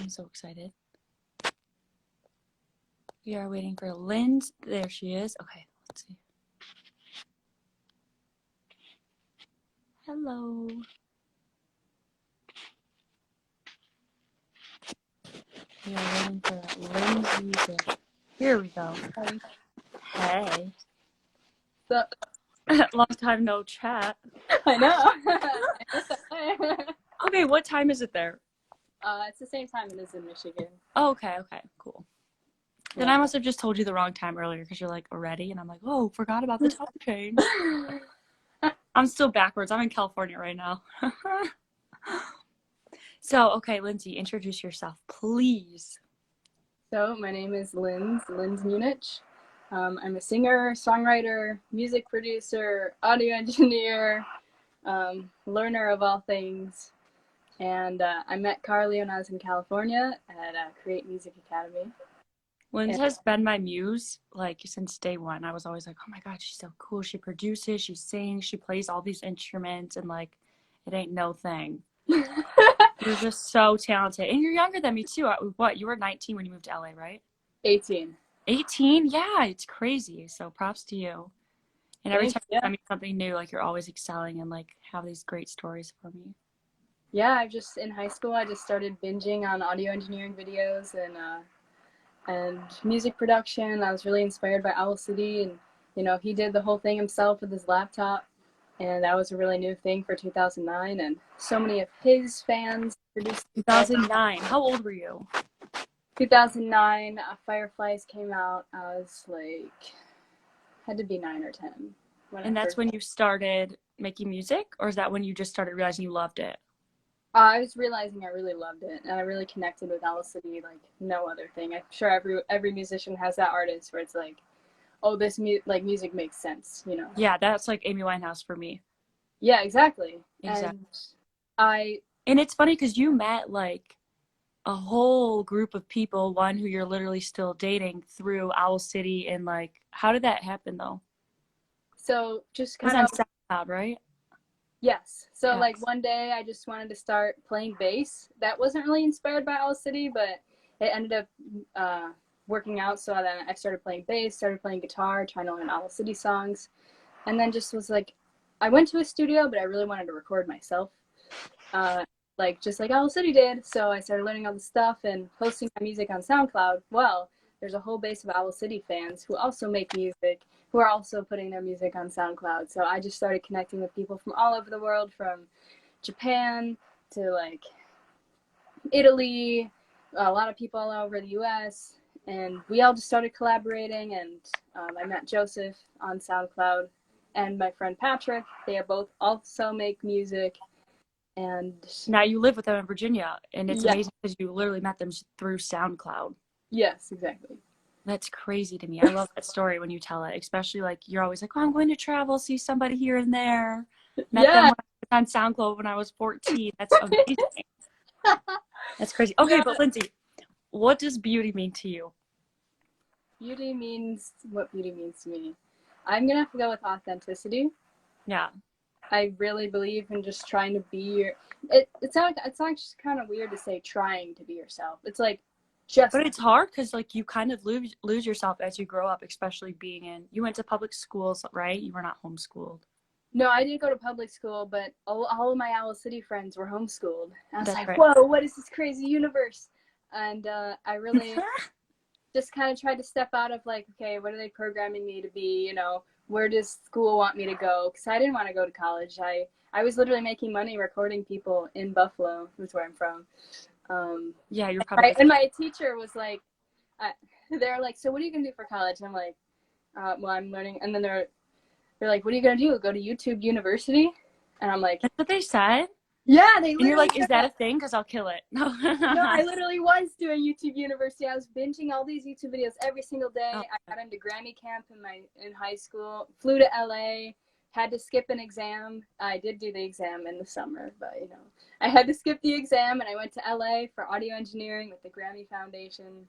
I'm so excited. We are waiting for Lynz. There she is. Okay, let's see. Hello. We are waiting for Lynz Music. Here we go. Hey. So, long time no chat. I know. Okay, what time is it there? It's the same time it is in Michigan. Oh, okay, cool. Then Yeah. I must have just told you the wrong time earlier because you're like, already? And I'm like, oh, forgot about the time change. I'm still backwards. I'm in California right now. So, okay, Lindsay, introduce yourself, please. So, my name is Lynz Munich. I'm a singer, songwriter, music producer, audio engineer, learner of all things. And I met Carley when I was in California at Create Music Academy. Lynz has been my muse, like, since day one. I was always like, oh my God, she's so cool. She produces, she sings, she plays all these instruments, and, like, it ain't no thing. You're just so talented. And you're younger than me, too. What? You were 19 when you moved to LA, right? 18. 18? Yeah, it's crazy. So props to you. And every time you tell me something new, like, you're always excelling and, like, have these great stories for me. Yeah, in high school, I just started binging on audio engineering videos and music production. I was really inspired by Owl City, and, you know, he did the whole thing himself with his laptop. And that was a really new thing for 2009, and so many of his fans produced. 2009. How old were you? 2009, Fireflies came out. I was like, had to be 9 or 10. And that's when you started making music, or is that when you just started realizing you loved it? I was realizing I really loved it, and I really connected with Owl City like no other thing. I'm sure every musician has that artist where it's like, oh, this music makes sense, you know? Yeah, that's like Amy Winehouse for me. Yeah, exactly. Exactly. And it's funny because you met like a whole group of people, one who you're literally still dating through Owl City, and like, how did that happen though? So just kind of on SoundCloud, right? Yes. So like one day I just wanted to start playing bass. That wasn't really inspired by Owl City, but it ended up working out. So then I started playing bass, started playing guitar, trying to learn Owl City songs, and then just was like, I went to a studio, but I really wanted to record myself, like just like Owl City did. So I started learning all the stuff and posting my music on SoundCloud. Well, there's a whole base of Owl City fans who also make music, who are also putting their music on SoundCloud. So I just started connecting with people from all over the world, from Japan to like Italy, a lot of people all over the US, and we all just started collaborating, and I met Joseph on SoundCloud and my friend Patrick. They both also make music. And now you live with them in Virginia, and it's amazing because you literally met them through SoundCloud. Yes, exactly. That's crazy to me. I love that story when you tell it, especially like you're always like, oh, I'm going to travel, see somebody here and there. Met them on SoundCloud when I was 14. That's amazing. That's crazy. Okay, but Lindsay, what does beauty mean to you? Beauty means what beauty means to me. I'm going to have to go with authenticity. Yeah. I really believe in just trying to be it's actually kind of weird to say trying to be yourself. It's like but it's hard because like you kind of lose yourself as you grow up, especially you went to public schools, right? You were not homeschooled. No, I did go to public school, but all of my Owl City friends were homeschooled. And I was like, whoa, what is this crazy universe? And I really just kind of tried to step out of like, okay, what are they programming me to be? You know, where does school want me to go? Because I didn't want to go to college. I was literally making money recording people in Buffalo, that's where I'm from. Yeah, you're probably and my teacher was like, they're like, so what are you gonna do for college? And I'm like, well, I'm learning. And then they're like, what are you gonna do? Go to YouTube University? And I'm like, that's what they said. Yeah, and you're like, is that a thing? Because I'll kill it. No, I literally was doing YouTube University. I was binging all these YouTube videos every single day. I got into Grammy camp in high school. Flew to LA. Had to skip an exam. I did do the exam in the summer, but you know, I had to skip the exam, and I went to LA for audio engineering with the Grammy Foundation,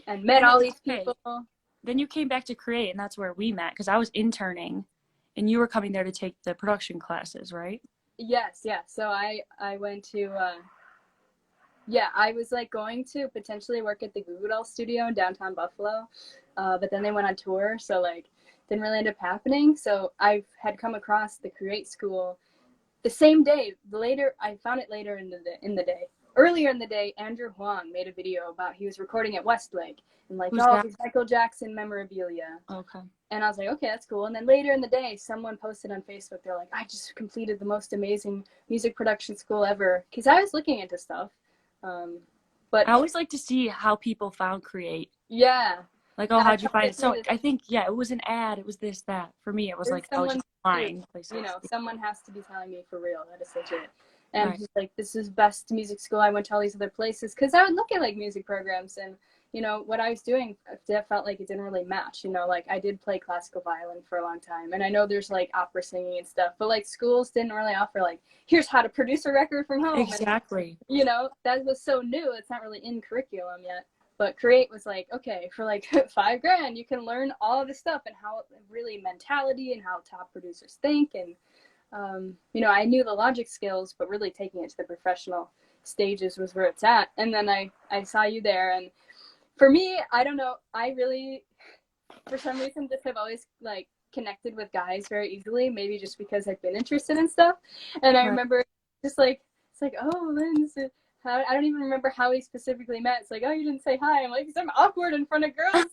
and met all these people. Then you came back to Create, and that's where we met because I was interning, and you were coming there to take the production classes, right? Yes. So I went to Yeah, I was like going to potentially work at the Goo Goo Doll studio in downtown Buffalo, but then they went on tour, so like didn't really end up happening. So I had come across the Create School the same day. Later, I found it later in the day. Earlier in the day, Andrew Huang made a video about he was recording at Westlake and like Who's all that? his Michael Jackson memorabilia. Okay. And I was like, okay, that's cool. And then later in the day, someone posted on Facebook, they're like, I just completed the most amazing music production school ever. Because I was looking into stuff. But I always like to see how people found Create. yeah. Like, oh, how'd you find it? So I think, yeah, it was an ad. It was this, that. For me, it was like, I was just flying places. You know, someone has to be telling me for real. That is legit. And he's like, this is best music school. I went to all these other places. Because I would look at, like, music programs. And, you know, what I was doing, I felt like it didn't really match. You know, like, I did play classical violin for a long time. And I know there's, like, opera singing and stuff. But, like, schools didn't really offer, like, here's how to produce a record from home. Exactly. And, you know, that was so new. It's not really in curriculum yet. But Create was like, okay, for like $5,000, you can learn all of this stuff and how really mentality and how top producers think. And, you know, I knew the logic skills, but really taking it to the professional stages was where it's at. And then I saw you there. And for me, I don't know, I really, for some reason, just have always like connected with guys very easily, maybe just because I've been interested in stuff. And I remember just like, it's like, oh, Lynz, I don't even remember how we specifically met. It's like, oh, you didn't say hi. I'm like, because I'm awkward in front of girls.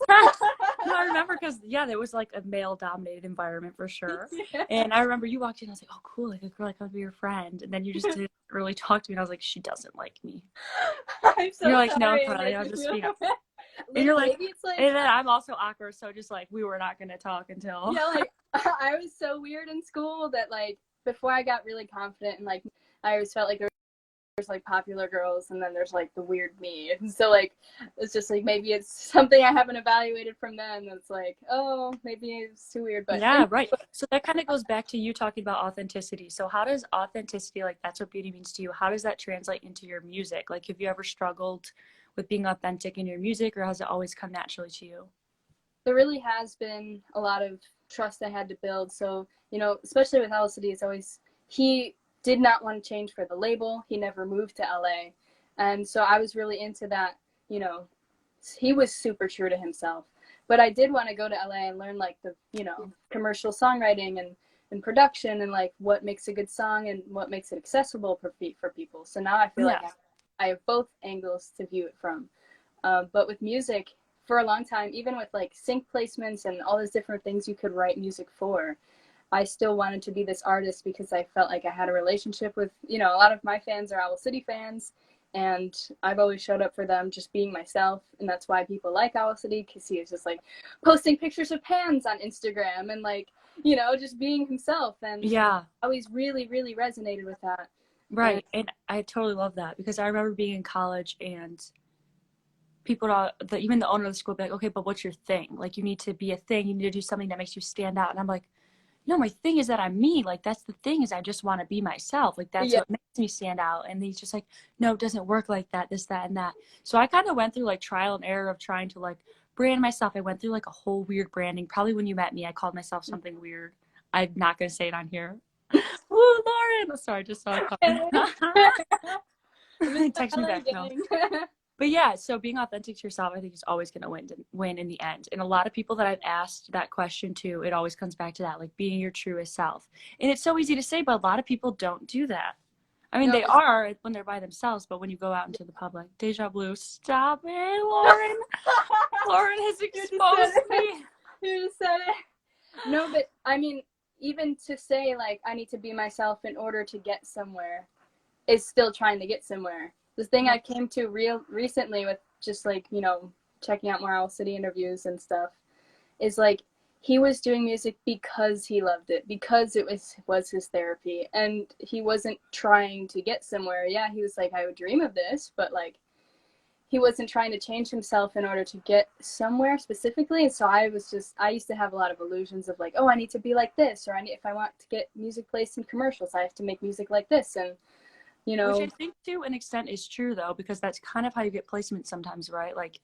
No, I remember because, yeah, there was like a male-dominated environment for sure. Yeah. And I remember you walked in, I was like, oh, cool, like a girl, like, I'll be your friend. And then you just didn't really talk to me. And I was like, she doesn't like me. I'm so you're like, sorry. no, Carley, I'll just be and you're like, and then I'm also awkward. So just like, we were not going to talk until. Yeah, like, I was so weird in school that like, before I got really confident and like, I always felt like there's like popular girls and then there's like the weird me, and so like it's just like maybe it's something I haven't evaluated from them that's like, oh, maybe it's too weird. But yeah, right. So that kind of goes back to you talking about authenticity. So how does authenticity, like that's what beauty means to you, how does that translate into your music? Like, have you ever struggled with being authentic in your music, or has it always come naturally to you? There really has been a lot of trust I had to build. So, you know, especially with LCD, it's always, he did not want to change for the label. He never moved to LA. And so I was really into that, you know, he was super true to himself. But I did want to go to LA and learn like the, you know, commercial songwriting and production and like what makes a good song and what makes it accessible for people. So now I feel like I have both angles to view it from. But with music, for a long time, even with like sync placements and all those different things you could write music for, I still wanted to be this artist because I felt like I had a relationship with, you know, a lot of my fans are Owl City fans, and I've always showed up for them just being myself. And that's why people like Owl City, because he was just like posting pictures of pans on Instagram and like, you know, just being himself. And I always really, really resonated with that. Right. And I totally love that, because I remember being in college and people, even the owner of the school, be like, okay, but what's your thing? Like, you need to be a thing. You need to do something that makes you stand out. And I'm like, no, my thing is that I'm me. Like, that's the thing, is I just want to be myself. Like, that's what makes me stand out. And he's just like, no, it doesn't work like that, this, that, and that. So I kind of went through like trial and error of trying to like brand myself. I went through like a whole weird branding. Probably when you met me, I called myself something weird. I'm not going to say it on here. Woo, Lauren. Sorry, I just saw it. Text me back. No. But yeah, so being authentic to yourself, I think, is always going to win in the end. And a lot of people that I've asked that question to, it always comes back to that, like being your truest self. And it's so easy to say, but a lot of people don't do that. I mean, they are when they're by themselves, but when you go out into the public, deja vu, stop it, Lauren. Lauren has exposed me. You just said it. No, but I mean, even to say like, I need to be myself in order to get somewhere is still trying to get somewhere. The thing I came to recently with just like, you know, checking out more Owl City interviews and stuff is like, he was doing music because he loved it, because it was his therapy, and he wasn't trying to get somewhere. Yeah, he was like, I would dream of this, but like, he wasn't trying to change himself in order to get somewhere specifically. And so I used to have a lot of illusions of like, oh, I need to be like this, or if I want to get music placed in commercials, I have to make music like this. And you know, which I think to an extent is true though, because that's kind of how you get placement sometimes, right? Like,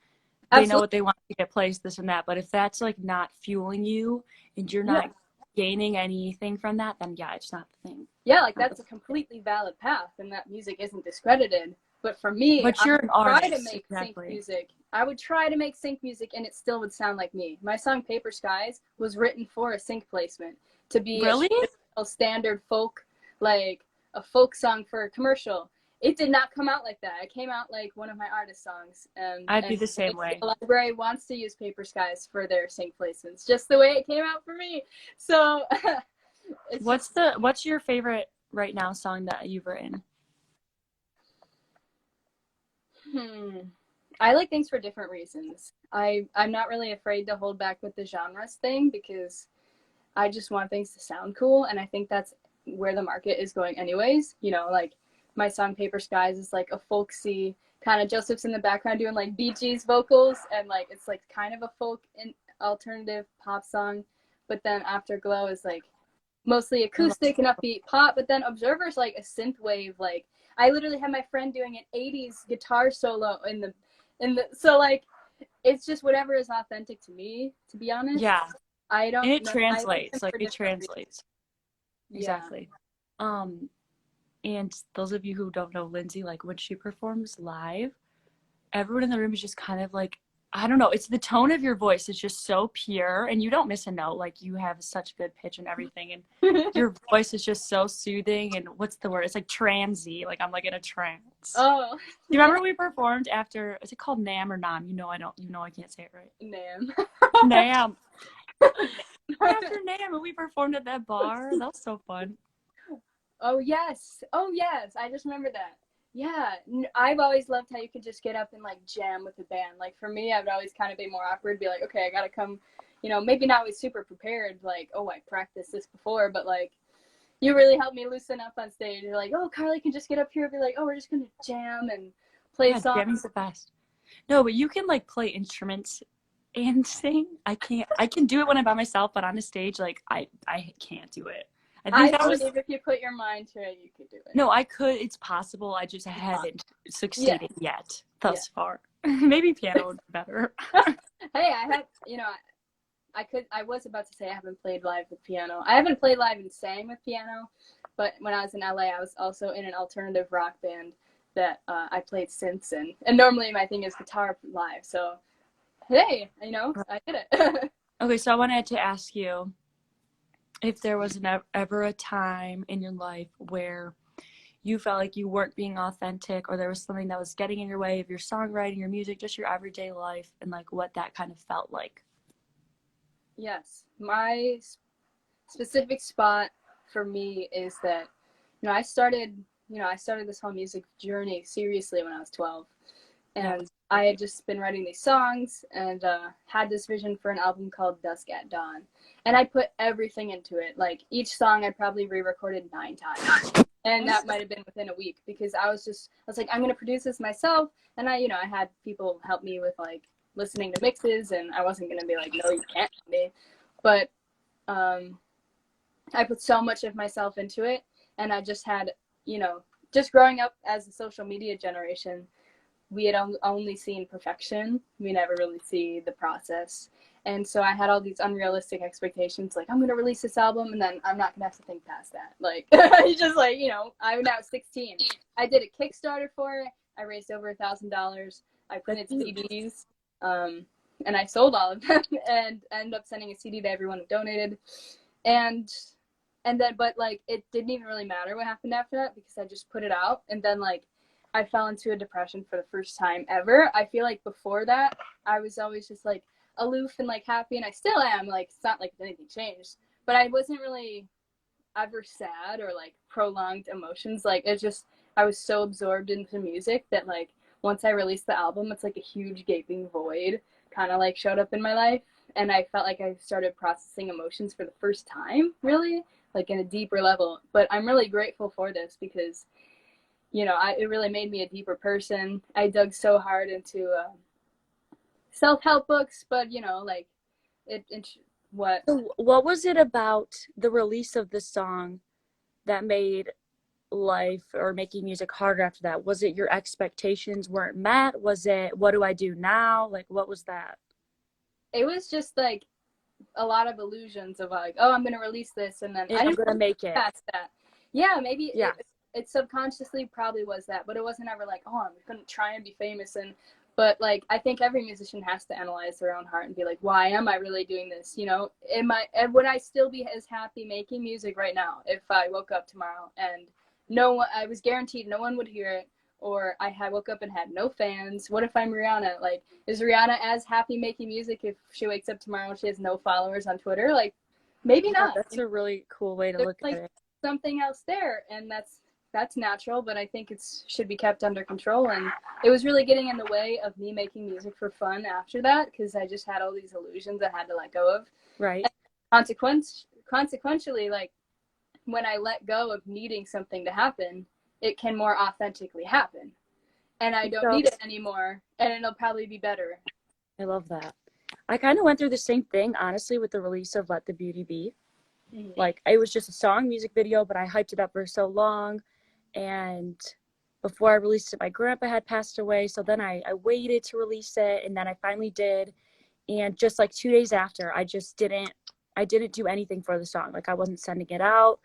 they know what they want to get placed, this and that. But if that's like not fueling you and you're not gaining anything from that, then yeah, it's not the thing. Yeah, like that's a completely valid path, and that music isn't discredited. But for me, but you're an I would try to artist, make exactly. sync music. I would try to make sync music and it still would sound like me. My song Paper Skies was written for a sync placement to be Really? a standard folk, like a folk song for a commercial. It did not come out like that. It came out like one of my artist songs. I'd be the same way. The library wants to use Paper Skies for their sync placements, just the way it came out for me. So what's your favorite right now song that you've written? I like things for different reasons. I'm not really afraid to hold back with the genres thing because I just want things to sound cool, and I think that's where the market is going anyways. You know, like my song Paper Skies is like a folksy kind of, Joseph's in the background doing like Bee Gees vocals, and like it's like kind of a folk and alternative pop song, but then Afterglow is like mostly acoustic and upbeat pop, but then Observer's like a synth wave. Like I literally had my friend doing an 80s guitar solo in the so like it's just whatever is authentic to me, to be honest. Yeah. I don't and it know, translates, like it translates. Yeah. Exactly. And those of you who don't know Lindsay, like when she performs live, everyone in the room is just kind of like, I don't know, it's the tone of your voice is just so pure and you don't miss a note. Like you have such good pitch and everything, and your voice is just so soothing, and what's the word? It's like transy. Like I'm like in a trance. Oh. Do you remember we performed after, is it called NAM or NAM? You know I can't say it right. NAM. NAM. After NAM, and we performed at that bar. That was so fun. Oh yes, I just remember that. Yeah, I've always loved how you could just get up and like jam with the band. Like for me, I would always kind of be more awkward, be like, okay, I gotta come, you know, maybe not always super prepared, like, oh, I practiced this before, but like you really helped me loosen up on stage. You're like, oh, Carly can just get up here and be like, oh, we're just gonna jam and play songs. Jamming's the best. No, but you can like play instruments and sing. I can do it when I'm by myself, but on a stage, like I can't do it. I believe if you put your mind to it, you could do it. No, I could. It's possible. I just haven't succeeded yet thus far. Maybe piano would be better. Hey, I have, you know, I was about to say I haven't played live with piano. I haven't played live and sang with piano, but when I was in LA, I was also in an alternative rock band that I played synths in. And normally my thing is guitar live. So, hey, you know, I did it. Okay, so I wanted to ask you if there was ever a time in your life where you felt like you weren't being authentic, or there was something that was getting in your way of your songwriting, your music, just your everyday life, and like what that kind of felt like. Yes, my specific spot for me is that, you know, I started this whole music journey seriously when I was 12, and I had just been writing these songs and had this vision for an album called Dusk at Dawn. And I put everything into it. Like each song I probably re-recorded 9 times. And that might have been within a week because I was like, I'm going to produce this myself. And I had people help me with like listening to mixes, and I wasn't going to be like, no, you can't help me. But I put so much of myself into it. And I just had, just growing up as a social media generation, we had only seen perfection. We never really see the process. And so I had all these unrealistic expectations, like I'm going to release this album and then I'm not going to have to think past that. Like, just like, I'm now 16. I did a Kickstarter for it. I raised over $1,000. I printed CDs, and I sold all of them and ended up sending a CD to everyone who donated. And then, but like, it didn't even really matter what happened after that because I just put it out. And then like, I fell into a depression for the first time ever. I feel like before that, I was always just like aloof and like happy, and I still am. Like, it's not like anything changed, but I wasn't really ever sad or like prolonged emotions. Like, it's just, I was so absorbed into music that like once I released the album, it's like a huge gaping void kind of like showed up in my life, and I felt like I started processing emotions for the first time, really, like in a deeper level. But I'm really grateful for this because it really made me a deeper person. I dug so hard into self-help books, but like what? So what was it about the release of the song that made life or making music harder after that? Was it your expectations weren't met? Was it what do I do now? Like, what was that? It was just like a lot of illusions of like, oh, I'm gonna release this, and then I'm gonna make it past that. Yeah, maybe. Yeah. it subconsciously probably was that, but it wasn't ever like, oh, I'm gonna try and be famous. And but like, I think every musician has to analyze their own heart and be like, why am I really doing this? You know, would I still be as happy making music right now if I woke up tomorrow and no one, I was guaranteed no one would hear it, or woke up and had no fans? What if I'm Rihanna? Like, is Rihanna as happy making music if she wakes up tomorrow and she has no followers on Twitter? Like, maybe not. That's a really cool way to There's look like at it. something else there, and that's natural, but I think it's should be kept under control. And it was really getting in the way of me making music for fun after that, because I just had all these illusions I had to let go of. Right. And consequentially, like, when I let go of needing something to happen, it can more authentically happen, and I don't need it anymore, and it'll probably be better. I love that. I kind of went through the same thing, honestly, with the release of Let the Beauty Be. Mm-hmm. Like, it was just a song music video, but I hyped it up for so long, and before I released it, my grandpa had passed away, so then I waited to release it, and then I finally did, and just like 2 days after, I didn't do anything for the song. Like, I wasn't sending it out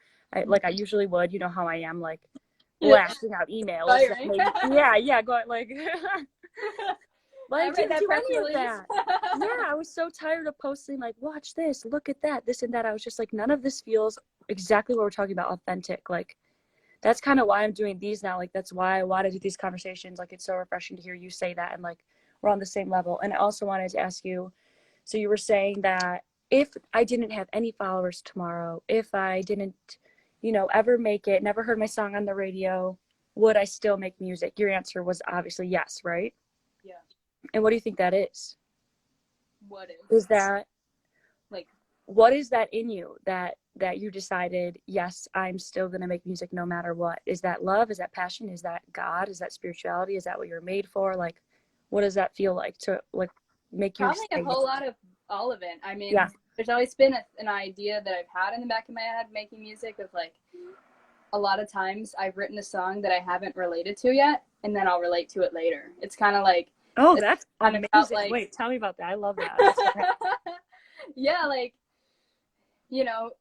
like I usually would. You know how I am, like, blasting out emails. Going like but I didn't do any of that. Yeah, I was so tired of posting like, watch this, look at that, this and that. I was just like, none of this feels exactly what we're talking about, authentic. Like, that's kind of why I'm doing these now. Like, that's why I want to do these conversations. Like, it's so refreshing to hear you say that, and like, we're on the same level. And I also wanted to ask you, so you were saying that if I didn't have any followers tomorrow, if I didn't, you know, ever make it, never heard my song on the radio, would I still make music? Your answer was obviously yes, right? Yeah. And what do you think that is? What is that, like, what is that in you that you decided, yes, I'm still going to make music no matter what? Is that love? Is that passion? Is that God? Is that spirituality? Is that what you're made for? Like, what does that feel like to, like, make you probably a whole lot of all of it. I mean, yeah. There's always been an idea that I've had in the back of my head making music of, like, a lot of times I've written a song that I haven't related to yet, and then I'll relate to it later. It's kind of like, oh, that's amazing. Like, wait, tell me about that. I love that. Yeah, like, you know,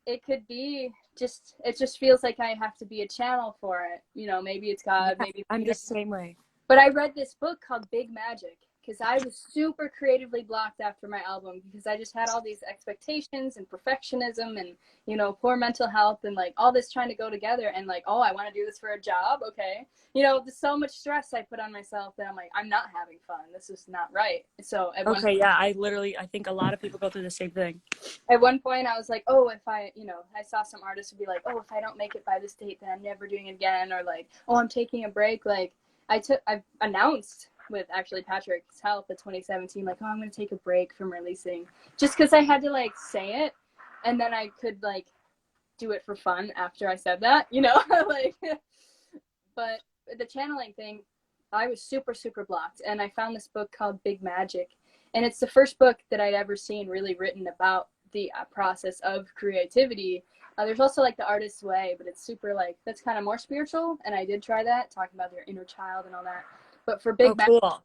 it could be just, it just feels like I have to be a channel for it. You know, maybe it's God, maybe I'm the same way. But I read this book called Big Magic, because I was super creatively blocked after my album, because I just had all these expectations and perfectionism and, you know, poor mental health and, like, all this trying to go together, and, like, oh, I want to do this for a job. Okay. You know, there's so much stress I put on myself that I'm like, I'm not having fun. This is not right. So I think a lot of people go through the same thing. At one point I was like, oh, if I, you know, I saw some artists would be like, oh, if I don't make it by this date, then I'm never doing it again. Or like, oh, I'm taking a break. Like, I've announced with actually Patrick's help in 2017, like, oh, I'm going to take a break from releasing, just because I had to, like, say it, and then I could, like, do it for fun after I said that, you know. Like, but the channeling thing, I was super, super blocked, and I found this book called Big Magic, and it's the first book that I'd ever seen really written about the process of creativity. There's also, like, The Artist's Way, but it's super, like, that's kind of more spiritual, and I did try that, talking about their inner child and all that. But for Big Magic, cool.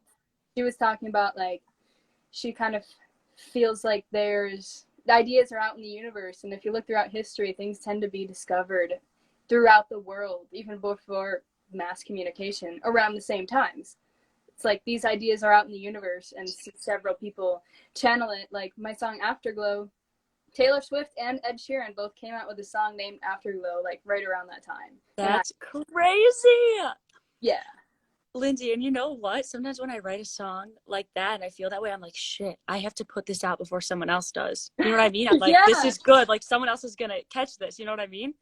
She was talking about, like, she kind of feels like there's, the ideas are out in the universe, and if you look throughout history, things tend to be discovered throughout the world, even before mass communication, around the same times. It's like these ideas are out in the universe, and several people channel it. Like my song Afterglow, Taylor Swift and Ed Sheeran both came out with a song named Afterglow, like right around that time. That's crazy. Yeah. Lindsay, and you know what? Sometimes when I write a song like that and I feel that way, I'm like, shit, I have to put this out before someone else does. You know what I mean? I'm like, yeah. This is good. Like, someone else is going to catch this. You know what I mean?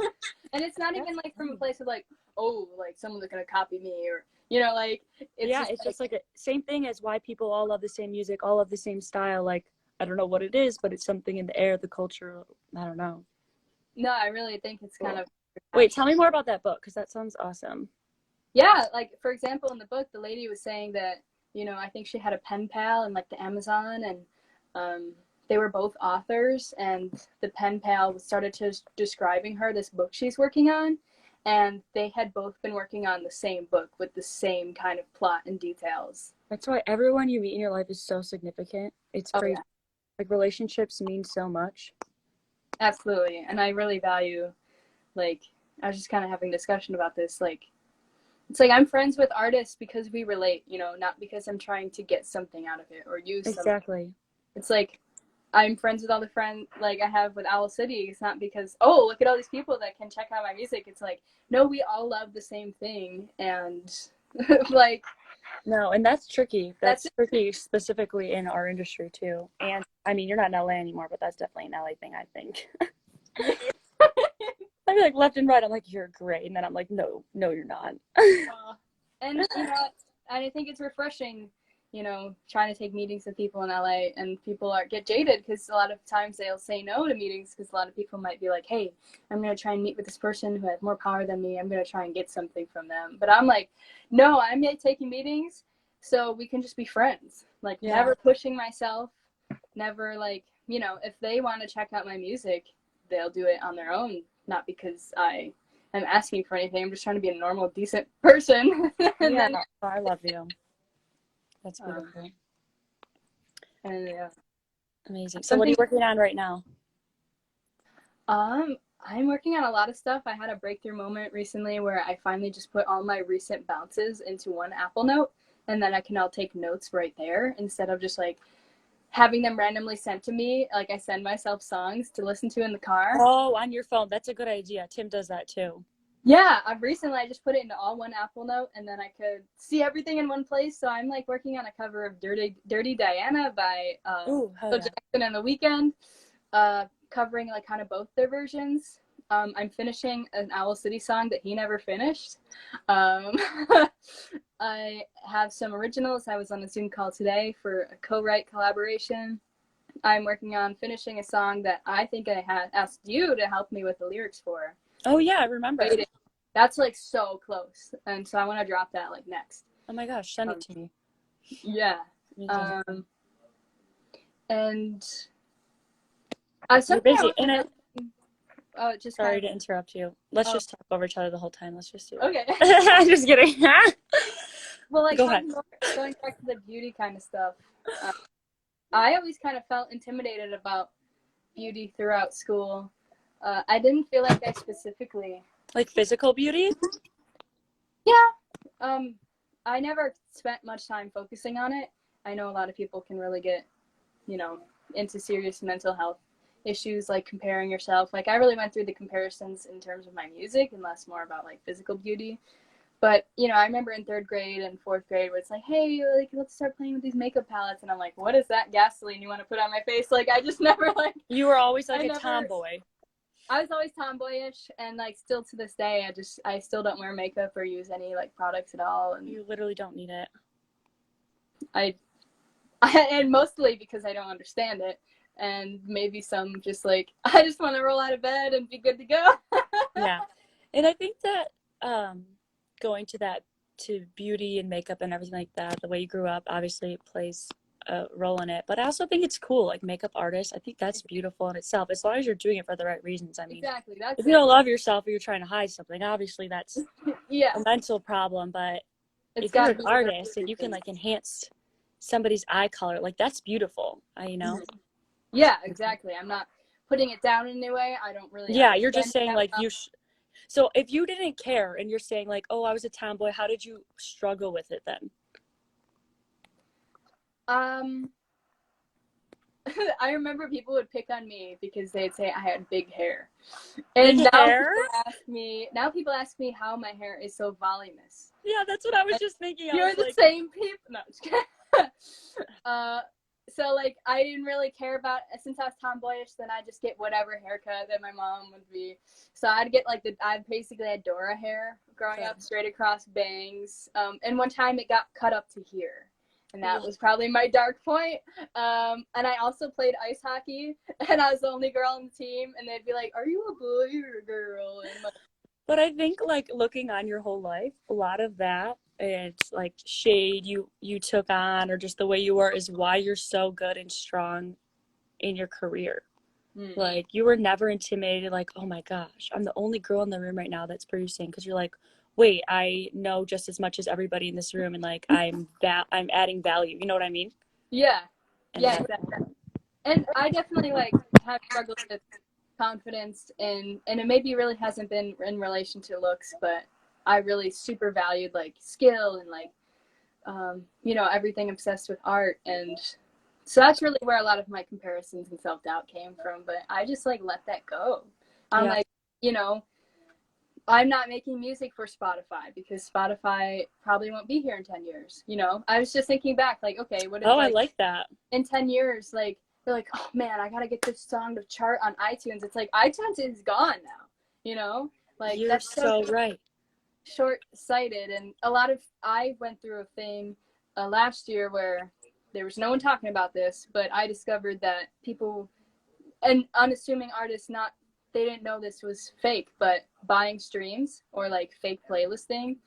And it's not even, like, from a place of, like, oh, like, someone's going to copy me, or, you know, like. It's just like a same thing as why people all love the same music, all love the same style. Like, I don't know what it is, but it's something in the air, the culture. I don't know. No, I really think it's kind of. Wait, tell me more about that book, because that sounds awesome. Yeah, like, for example, in the book, the lady was saying that, you know, I think she had a pen pal in, like, the Amazon, and they were both authors, and the pen pal started describing her this book she's working on, and they had both been working on the same book with the same kind of plot and details. That's why everyone you meet in your life is so significant. It's crazy. Yeah. Like, relationships mean so much. Absolutely, and I really value, like, I was just kind of having a discussion about this. Like, it's like I'm friends with artists because we relate, you know, not because I'm trying to get something out of it or use something. Exactly. It's like I'm friends with all the friends like I have with Owl City. It's not because, oh, look at all these people that can check out my music. It's like, no, we all love the same thing. And like, no, and that's tricky. That's tricky specifically in our industry too. And I mean, you're not in LA anymore, but that's definitely an LA thing, I think. I'm like left and right. I'm like, you're great. And then I'm like, no, you're not. And, you know, I think it's refreshing, you know, trying to take meetings with people in LA, and people get jaded because a lot of times they'll say no to meetings because a lot of people might be like, hey, I'm going to try and meet with this person who has more power than me. I'm going to try and get something from them. But I'm like, no, I'm taking meetings so we can just be friends. Like, never pushing myself, never like, you know, if they want to check out my music, they'll do it on their own, not because I am asking for anything. I'm just trying to be a normal, decent person. Then, I love you. That's beautiful. And amazing. So what are you working on right now? I'm working on a lot of stuff. I had a breakthrough moment recently where I finally just put all my recent bounces into one Apple Note, and then I can all take notes right there instead of just like having them randomly sent to me. Like, I send myself songs to listen to in the car. Oh, on your phone. That's a good idea. Tim does that too. Yeah, I just put it into all one Apple Note, and then I could see everything in one place. So I'm like working on a cover of Dirty Diana by Phil Jackson and The Weeknd, covering like kind of both their versions. I'm finishing an Owl City song that he never finished. I have some originals. I was on a Zoom call today for a co-write collaboration. I'm working on finishing a song that I think I had asked you to help me with the lyrics for. Oh yeah, I remember. That's like so close, and so I want to drop that like next. Oh my gosh, send it to me. Yeah. And you're busy. Just sorry to interrupt you. Let's just talk over each other the whole time. Let's just do it. Okay. I'm just kidding. Well, like, go ahead. Going back to the beauty kind of stuff, I always kind of felt intimidated about beauty throughout school. I didn't feel like I specifically... Like physical beauty? Yeah. I never spent much time focusing on it. I know a lot of people can really get, you know, into serious mental health issues, like comparing yourself. Like, I really went through the comparisons in terms of my music and less more about like physical beauty. But, you know, I remember in 3rd grade and 4th grade where it's like, hey, like, let's start playing with these makeup palettes. And I'm like, what is that gasoline you want to put on my face? Like, I just never like... You were always like a tomboy. I was always tomboyish, and like still to this day, I still don't wear makeup or use any like products at all. And you literally don't need it. And mostly because I don't understand it, and maybe some just like, I just want to roll out of bed and be good to go. Yeah, and I think that going to beauty and makeup and everything like that, the way you grew up, obviously it plays a role in it. But I also think it's cool, like makeup artists. I think that's beautiful in itself, as long as you're doing it for the right reasons. I mean, exactly. If you don't love yourself or you're trying to hide something, obviously that's a mental problem. But if you're an artist and you can like enhance somebody's eye color, like that's beautiful. You know. Yeah, exactly. I'm not putting it down in any way. I don't really. Yeah, you're just saying like you. So if you didn't care and you're saying like, oh, I was a tomboy, how did you struggle with it then? I remember people would pick on me because they'd say I had big hair. And now people ask me how my hair is so voluminous. Yeah, that's what I was just thinking. You're the same people. No, just kidding. So like I didn't really care about, since I was tomboyish, then I just get whatever haircut that my mom would be. So I'd get like I basically had Dora hair growing up, straight across bangs. And one time it got cut up to here. And that was probably my dark point. And I also played ice hockey, and I was the only girl on the team. And they'd be like, "Are you a boy or a girl?" And but I think like looking on your whole life, a lot of that, it's like shade you took on, or just the way you were, is why you're so good and strong in your career. Mm-hmm. Like you were never intimidated. Like, oh my gosh, I'm the only girl in the room right now that's producing, because you're like, wait, I know just as much as everybody in this room, and like I'm adding value. You know what I mean? Yeah. Yeah, exactly. And I definitely like have struggled with confidence in, and it maybe really hasn't been in relation to looks, but I really super valued like skill and like, you know, everything obsessed with art. And so that's really where a lot of my comparisons and self-doubt came from. But I just like let that go. I'm like, you know, I'm not making music for Spotify because Spotify probably won't be here in 10 years. You know, I was just thinking back, like, okay, what if I like that. In 10 years, like, they're like, oh man, I gotta get this song to chart on iTunes. It's like, iTunes is gone now, you know? Like, you're that's so right. Short-sighted. And I went through a thing last year where there was no one talking about this, but I discovered that people, and unassuming artists, they didn't know this was fake, but buying streams or like fake playlisting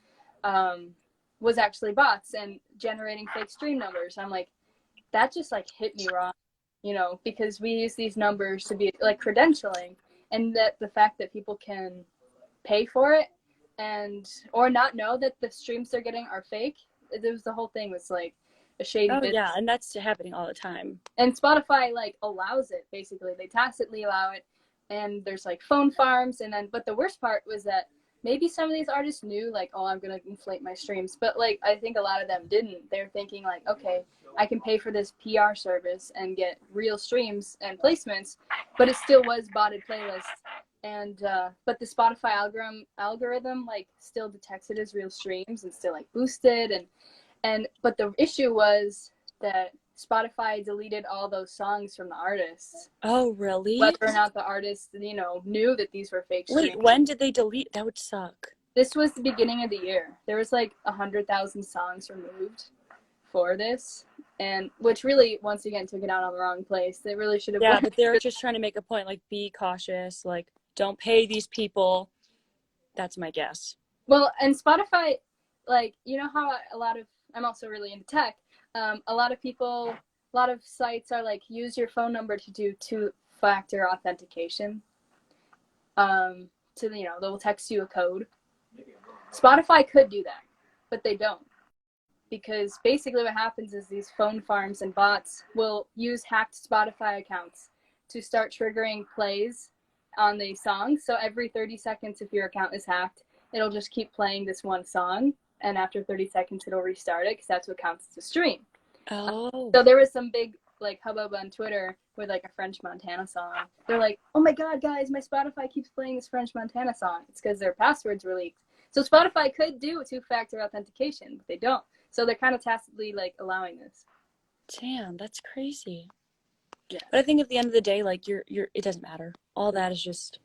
was actually bots and generating fake stream numbers. I'm like, that just like hit me wrong, you know, because we use these numbers to be like credentialing, and that the fact that people can pay for it and or not know that the streams they're getting are fake. It was, the whole thing was like a shady business. Yeah, and that's happening all the time. And Spotify like allows it, basically. They tacitly allow it, and there's like phone farms, and then, but the worst part was that maybe some of these artists knew like, oh, I'm gonna inflate my streams, but like I think a lot of them didn't. They're thinking like, okay, I can pay for this PR service and get real streams and placements, but it still was botted playlists. And but the Spotify algorithm like still detects it as real streams and still like boosted, and but the issue was that Spotify deleted all those songs from the artists. Oh, really? Whether or not the artists, you know, knew that these were fake streams. Wait, when did they delete? That would suck. This was the beginning of the year. There was like 100,000 songs removed for this, and which really, once again, took it out on the wrong place. They really should have. Yeah, but they're just trying to make a point, like, be cautious, like, don't pay these people. That's my guess. Well, and Spotify, like, you know how I'm also really into tech. A lot of sites are like, use your phone number to do two-factor authentication. You know, they'll text you a code. Spotify could do that, but they don't. Because basically what happens is these phone farms and bots will use hacked Spotify accounts to start triggering plays on the song. So every 30 seconds, if your account is hacked, it'll just keep playing this one song. And after 30 seconds, it'll restart it because that's what counts as a stream. Oh. So there was some big like hubbub on Twitter with like a French Montana song. They're like, oh my God, guys, my Spotify keeps playing this French Montana song. It's because their passwords were leaked. So Spotify could do two-factor authentication, but they don't. So they're kind of tacitly like allowing this. Damn, that's crazy. Yeah. But I think at the end of the day, like it doesn't matter. All that is just,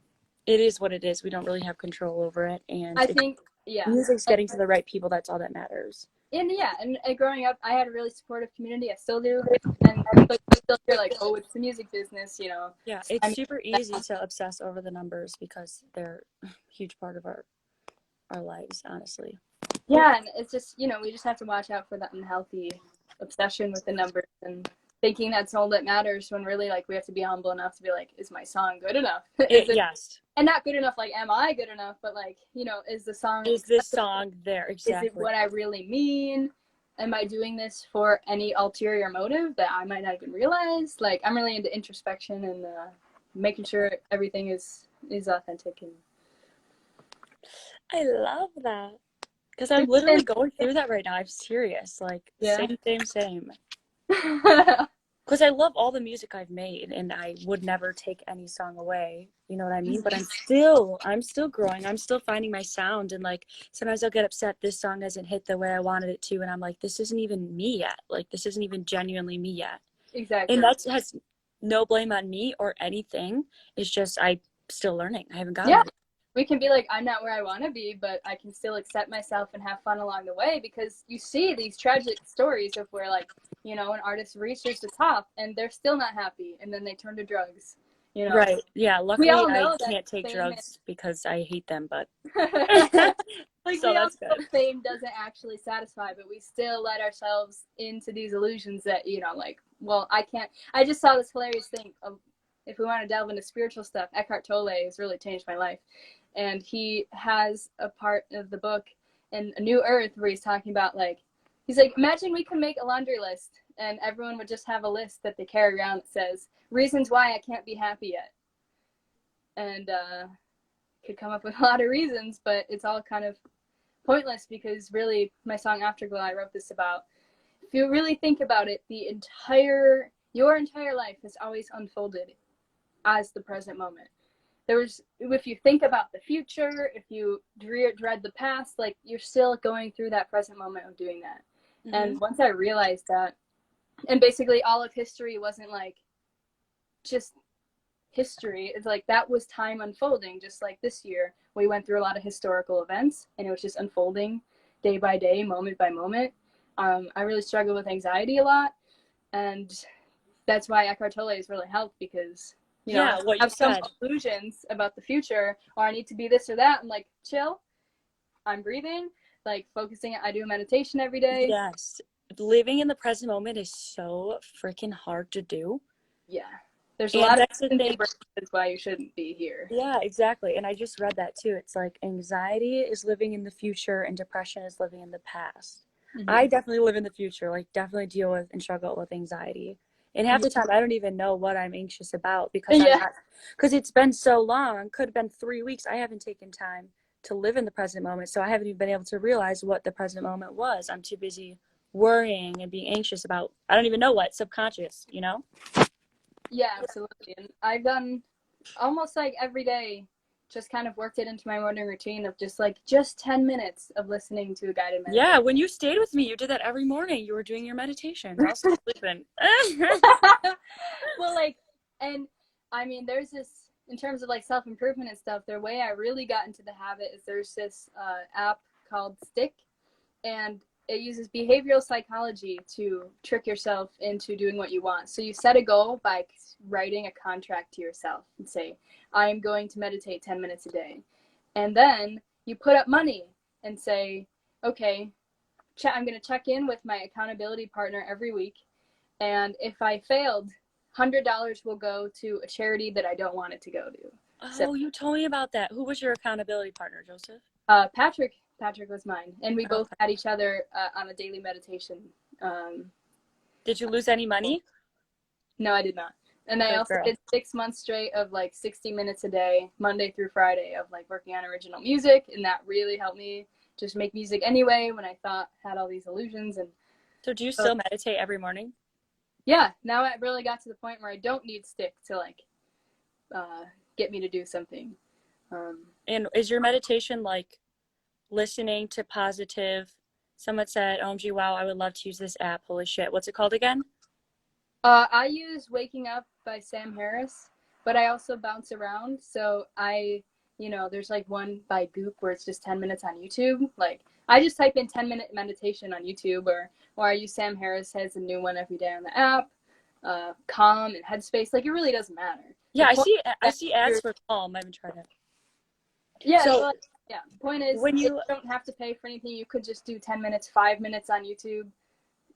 it is what it is. We don't really have control over it. And I think, yeah, music's getting to the right people. That's all that matters. And yeah, and growing up, I had a really supportive community. I still do. And but still feel like, oh, it's the music business, you know. Yeah, it's super easy to obsess over the numbers because they're a huge part of our lives, honestly. Yeah, and it's just, you know, we just have to watch out for that unhealthy obsession with the numbers and thinking that's all that matters, when really, like, we have to be humble enough to be like, is my song good enough? Yes. And not good enough, like, am I good enough? But, like, you know, is this song there? Exactly. Is it what I really mean? Am I doing this for any ulterior motive that I might not even realize? Like, I'm really into introspection and making sure everything is authentic. And I love that. Because I'm literally going through that right now. I'm serious. Like, same. Because I love all the music I've made, and I would never take any song away. You know what I mean? But I'm still growing. I'm still finding my sound, and like sometimes I'll get upset this song doesn't hit the way I wanted it to, and I'm like, this isn't even me yet. Like, this isn't even genuinely me yet. Exactly. And that has no blame on me or anything. It's just I'm still learning. I haven't gotten it. We can be like, I'm not where I want to be, but I can still accept myself and have fun along the way, because you see these tragic stories of where, like, you know, an artist reaches the top and they're still not happy, and then they turn to drugs, you know? Right. Yeah. Luckily, I can't take drugs because I hate them, but. Like, so we all know fame doesn't actually satisfy, but we still let ourselves into these illusions that, you know, like, well, I can't. I just saw this hilarious thing of, if we want to delve into spiritual stuff, Eckhart Tolle has really changed my life. And he has a part of the book in A New Earth where he's talking about, like, he's like, imagine we could make a laundry list and everyone would just have a list that they carry around that says, reasons why I can't be happy yet. and could come up with a lot of reasons, but it's all kind of pointless because really my song Afterglow, I wrote this about, if you really think about it, your entire life has always unfolded as the present moment. If you think about the future, if you dread the past, like you're still going through that present moment of doing that. Mm-hmm. And once I realized that, and basically all of history wasn't like just history, it's like that was time unfolding. Just like this year, we went through a lot of historical events and it was just unfolding day by day, moment by moment. I really struggle with anxiety a lot, and that's why Eckhart Tolle has really helped, because you know, what you have some said. illusions about the future, or I need to be this or that. I'm like, chill, I'm breathing, like focusing. I do meditation every day. Yes, living in the present moment is so freaking hard to do. Yeah, there's a lot of things that's why you shouldn't be here. Yeah, exactly. And I just read that too. It's like anxiety is living in the future and depression is living in the past. Mm-hmm. I definitely live in the future, like definitely deal with and struggle with anxiety. And half the time, I don't even know what I'm anxious about because it's been so long. Could have been 3 weeks. I haven't taken time to live in the present moment, so I haven't even been able to realize what the present moment was. I'm too busy worrying and being anxious about, I don't even know what, subconscious, you know? Yeah, absolutely. And I've done almost like every day, just kind of worked it into my morning routine of just 10 minutes of listening to a guided meditation. Yeah, when you stayed with me, you did that every morning. You were doing your meditation. I was sleeping. Well, and I mean, there's this, in terms of like self-improvement and stuff, the way I really got into the habit is there's this app called Stick, and it uses behavioral psychology to trick yourself into doing what you want. So you set a goal by writing a contract to yourself and say, I'm going to meditate 10 minutes a day. And then you put up money and say, okay, I'm going to check in with my accountability partner every week. And if I failed, $100 will go to a charity that I don't want it to go to. Oh, you told me about that. Who was your accountability partner, Joseph? Patrick was mine, and we both had each other on a daily meditation. Did you lose any money? No, I did not. And I also did 6 months straight of like 60 minutes a day, Monday through Friday, of like working on original music, and that really helped me just make music anyway when I had all these illusions. And so do you still meditate every morning? Yeah, now I really got to the point where I don't need Stick to like get me to do something. And is your meditation like listening to positive? Someone said, OMG, wow, I would love to use this app. Holy shit. What's it called again? I use Waking Up by Sam Harris, but I also bounce around. So there's like one by Goop where it's just 10 minutes on YouTube. Like I just type in 10-minute meditation on YouTube, or I use Sam Harris has a new one every day on the app. Calm and Headspace. Like it really doesn't matter. Yeah, I see ads for Calm. I haven't tried it. Yeah, so the point is, when you don't have to pay for anything, you could just do 10 minutes, 5 minutes on YouTube.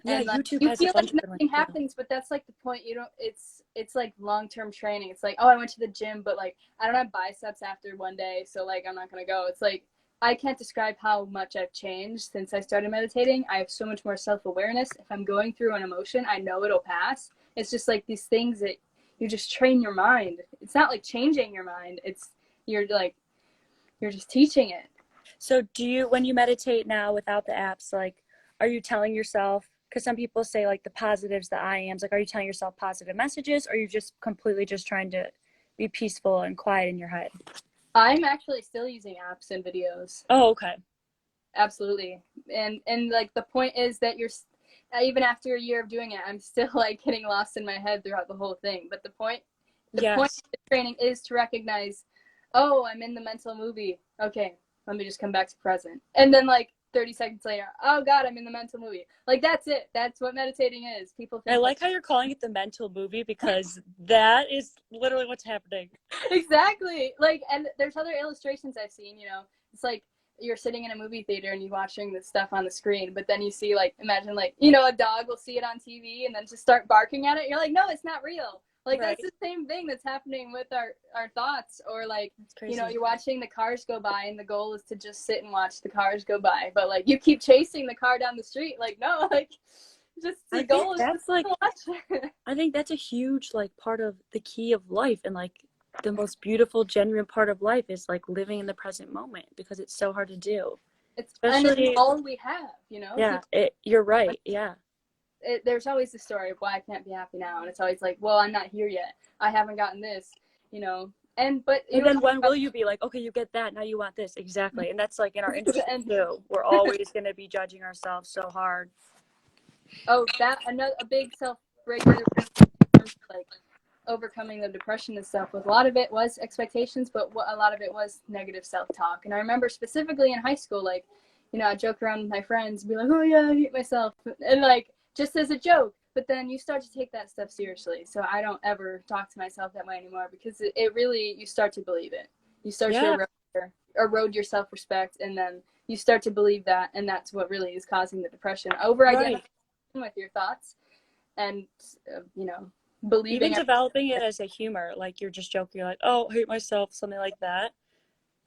Yeah, and YouTube you has feel a bunch like of nothing happens, but that's like the point. You don't. It's like long-term training. It's like, oh, I went to the gym, but like I don't have biceps after one day, so like I'm not gonna go. It's like I can't describe how much I've changed since I started meditating. I have so much more self-awareness. If I'm going through an emotion, I know it'll pass. It's just like these things that you just train your mind. It's not like changing your mind. You're just teaching it. So when you meditate now without the apps, like, are you telling yourself, because some people say like the positives, the I ams, like, are you telling yourself positive messages, or are you just completely just trying to be peaceful and quiet in your head? I'm actually still using apps and videos. Oh, okay. Absolutely. And like the point is that even after a year of doing it, I'm still like getting lost in my head throughout the whole thing. But the point of the training is to recognize, oh, I'm in the mental movie. Okay, let me just come back to present. And then like 30 seconds later, oh God, I'm in the mental movie. Like that's it. That's what meditating is. People think I like how you're calling it the mental movie, because that is literally what's happening. Exactly. Like, and there's other illustrations I've seen, it's like you're sitting in a movie theater and you're watching the stuff on the screen, but then you see like, imagine like, a dog will see it on TV and then just start barking at it. You're like, no, it's not real. Like, right. That's the same thing that's happening with our thoughts. Or like, you're watching the cars go by and the goal is to just sit and watch the cars go by. But like, you keep chasing the car down the street. Like, no, like, just the goal is that's to like, watch. I think that's a huge like part of the key of life, and like the most beautiful, genuine part of life is like living in the present moment, because it's so hard to do. And it's all we have, you know? Yeah, you're right. Yeah. There's always the story of why I can't be happy now. And it's always like, well, I'm not here yet. I haven't gotten this, you know? And then when will you be like, okay, you get that, now you want this? Exactly. And that's like in our industry too. We're always going to be judging ourselves so hard. Oh, a big self-breaker, like overcoming the depression and stuff. With a lot of it was expectations, but a lot of it was negative self-talk. And I remember specifically in high school, like, you know, I joke around with my friends and be like, oh yeah, I hate myself, and like just as a joke. But then you start to take that stuff seriously. So I don't ever talk to myself that way anymore, because it really, you start to believe it. You start to erode your self-respect, and then you start to believe that, and that's what really is causing the depression. Over-identifying with your thoughts, and you know, believing. Even developing it as a humor, like you're just joking, you're like, oh, I hate myself, something like that.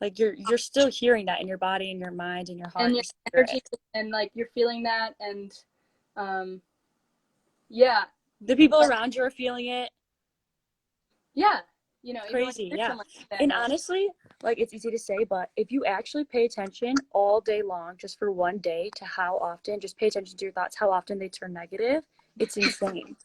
Like you're still hearing that in your body and your mind and your heart and your energy, and like you're feeling that, and yeah, the people around you are feeling it. Yeah, you know, crazy. Yeah. And honestly, like, it's easy to say, but if you actually pay attention all day long, just for one day, to how often, just pay attention to your thoughts, how often they turn negative, it's insane.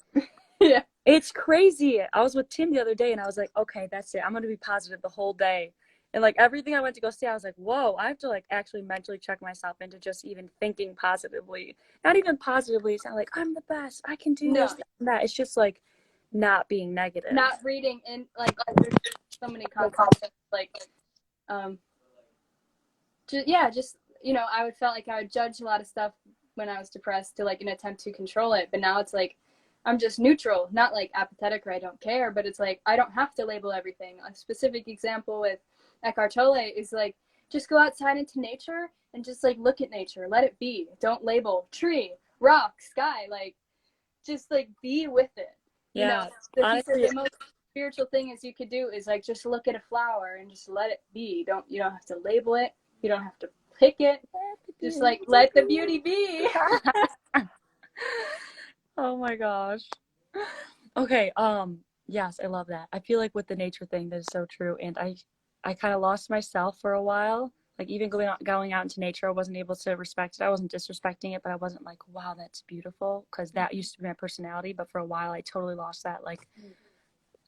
Yeah, it's crazy. I was with Tim the other day and I was like, okay, that's it, I'm gonna be positive the whole day. And like everything I went to go see, I was like, whoa, I have to like actually mentally check myself into just even thinking positively. Not even positively. It's not like I'm the best, I can do this and that. It's just like not being negative. Not reading in, like, there's so many concepts, like, just, you know, I felt like I would judge a lot of stuff when I was depressed to like an attempt to control it. But now it's like, I'm just neutral, not like apathetic or I don't care, but it's like, I don't have to label everything. A specific example with Eckhart Tolle is like, just go outside into nature and just like look at nature, let it be. Don't label tree, rock, sky, like just like be with it. You know, the most spiritual thing is you could do is like just look at a flower and just let it be. You don't have to label it. You don't have to pick it. Just like let the beauty be. Oh my gosh. Okay, yes, I love that. I feel like with the nature thing, that is so true. And I kind of lost myself for a while. Like even going out into nature, I wasn't able to respect it. I wasn't disrespecting it, but I wasn't like, wow, that's beautiful, because that used to be my personality. But for a while, I totally lost that. Like,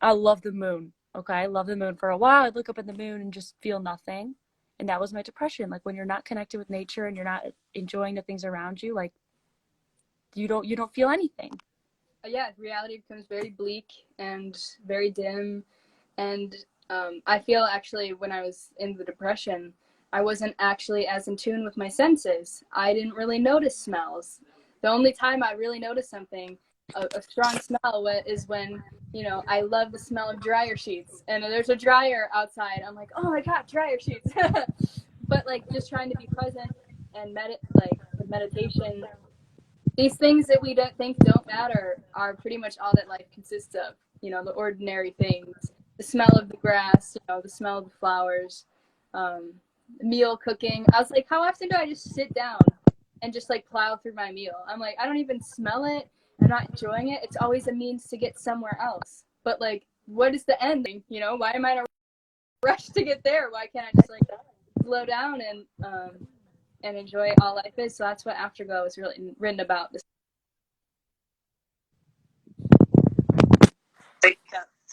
I love the moon. Okay, I love the moon. For a while, I'd look up at the moon and just feel nothing. And that was my depression. Like when you're not connected with nature and you're not enjoying the things around you, like you don't feel anything. Yeah, reality becomes very bleak and very dim. And I feel actually when I was in the depression, I wasn't actually as in tune with my senses. I didn't really notice smells. The only time I really noticed something, a strong smell, is when, you know, I love the smell of dryer sheets. And there's a dryer outside. I'm like, oh my God, dryer sheets. But like just trying to be present and meditation, these things that we don't think don't matter are pretty much all that life consists of. You know, the ordinary things, the smell of the grass, you know, the smell of the flowers, meal cooking. I was like, how often do I just sit down and just like plow through my meal? I'm like, I don't even smell it. I'm not enjoying it. It's always a means to get somewhere else. But like, what is the end? You know, why am I in a rush to get there? Why can't I just like slow down and enjoy all life is? So that's what Afterglow is really written about.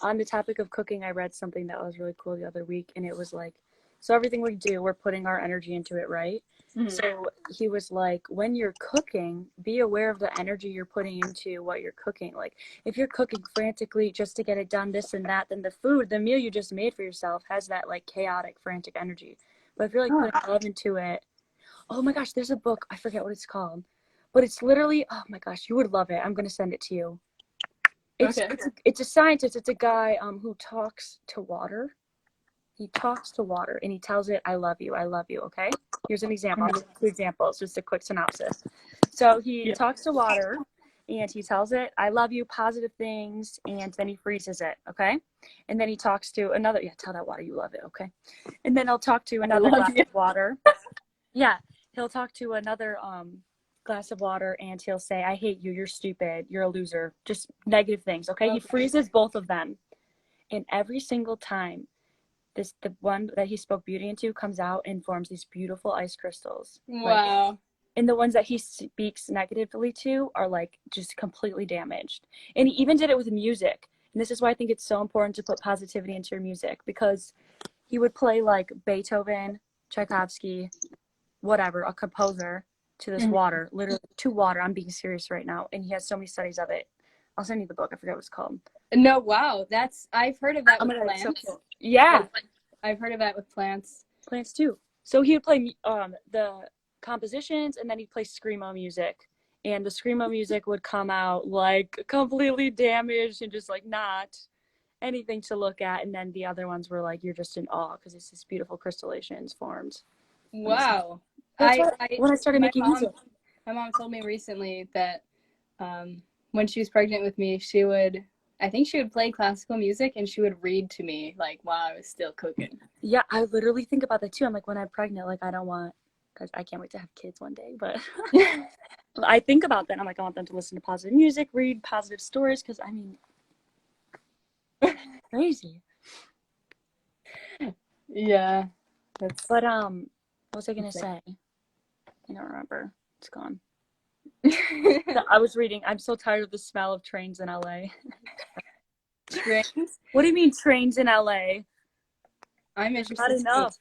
On the topic of cooking, I read something that was really cool the other week, and it was like, so everything we do, we're putting our energy into it, right? Mm-hmm. So he was like, when you're cooking, be aware of the energy you're putting into what you're cooking. Like, if you're cooking frantically just to get it done, this and that, then the meal you just made for yourself has that like chaotic, frantic energy. But if you're like putting love into it, oh my gosh, there's a book, I forget what it's called, but it's literally, oh my gosh, you would love it. I'm going to send it to you. It's a scientist. It's a guy who talks to water. He talks to water and he tells it, I love you, okay? Here's an example. I'll give you 2 examples, just a quick synopsis. So he talks to water and he tells it, I love you, positive things, and then he freezes it, okay? And then he talks to another, tell that water you love it, okay? And then he'll talk to another glass of water. Yeah, he'll talk to another glass of water and he'll say, I hate you, you're stupid, you're a loser, just negative things, okay? He freezes both of them. And every single time the one that he spoke beauty into comes out and forms these beautiful ice crystals. Wow. Like, and the ones that he speaks negatively to are like just completely damaged. And he even did it with music. And this is why I think it's so important to put positivity into your music, because he would play like Beethoven, Tchaikovsky, whatever, a composer, to this water, literally to water. I'm being serious right now. And he has so many studies of it. I'll send you the book. I forget what it's called. No, wow. I've heard of that with plants. So cool. Yeah. I've heard of that with plants. Plants too. So he would play the compositions, and then he'd play screamo music. And the screamo music would come out like completely damaged and just like not anything to look at. And then the other ones were like, you're just in awe because it's this beautiful crystallizations formed. Wow. When I started making music. My mom told me recently that when she was pregnant with me, I think she would play classical music and she would read to me like while I was still cooking. Yeah, I literally think about that too. I'm like, when I'm pregnant, like because I can't wait to have kids one day, but I think about that. I'm like, I want them to listen to positive music, read positive stories, because I mean, crazy. Yeah. But what was I gonna say? I don't remember. It's gone. I was reading. I'm so tired of the smell of trains in LA. Trains? What do you mean trains in LA? I'm interested. Not enough.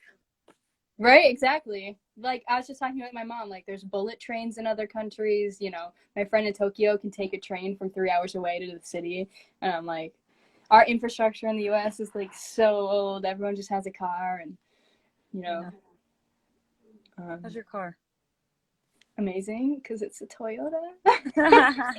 Right, exactly. Like I was just talking with my mom, like there's bullet trains in other countries, you know. My friend in Tokyo can take a train from 3 hours away to the city. And I'm like, our infrastructure in the US is like so old. Everyone just has a car, and you know. How's your car? Amazing, because it's a Toyota.